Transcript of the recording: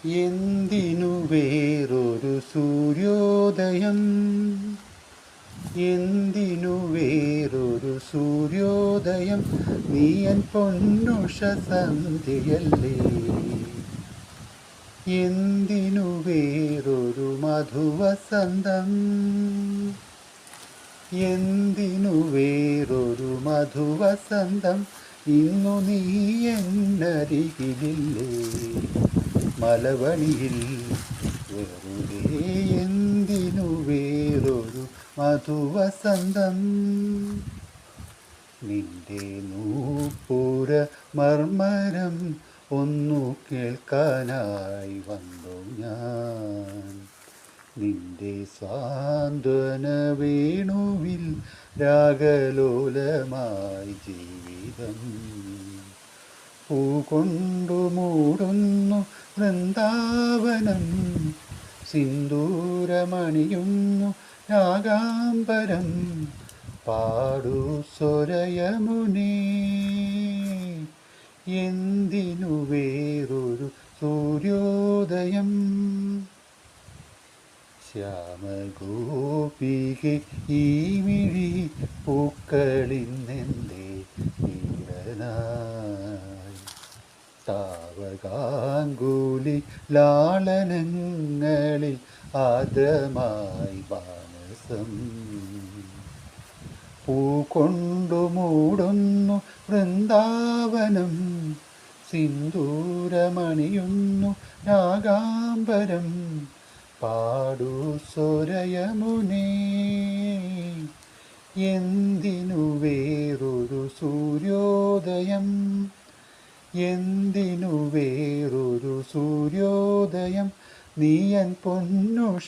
എന്തിനു വേറൊരു സൂര്യോദയം, എന്തിനു വേറൊരു സൂര്യോദയം, നീയൻ പൊന്നുഷ സന്ധ്യയല്ലേ. എന്തിനു വേറൊരു മധുവസന്തം, എന്തിനു വേറൊരു മധുവസന്തം, ഇന്നു നീ എന്നരികിലില്ലേ. മലവണിയിൽ വെറുതെ എന്തിനു വേറൊരു മധുവസന്തം, നിന്റെ നൂപുര മർമരം ഒന്നു കേൾക്കാനായി വന്നു ഞാൻ. നിന്റെ സാന്ത്വന വേണുവിൽ രാഗലോലമായി ജീവിതം. പൂകൊണ്ടു മൂടുന്നു വൃന്ദാവനം, സിന്ദൂരമണിയുന്നു രാഗാംബരം. പാടു സ്വരയമുനേ, എന്തിനു വേറൊരു സൂര്യോദയം. ശ്യാമഗോപികെ ഈ മിഴി പൂക്കളിന്നെന്തേ ഈറനായി. താവകാങ്കുലി ലാളനങ്ങളിൽ ആദ്രമായി മാനസം. പൂകൊണ്ടു മൂടുന്നു വൃന്ദാവനം, സിന്ദൂരമണിയുന്നു രാഗാംബരം. പാടു സ്വരയമുനേ, എന്തിനു വേറൊരു സൂര്യോദയം, എന്തിനു വേറൊരു സൂര്യോദയം, നീയൻ പൊന്നുഷ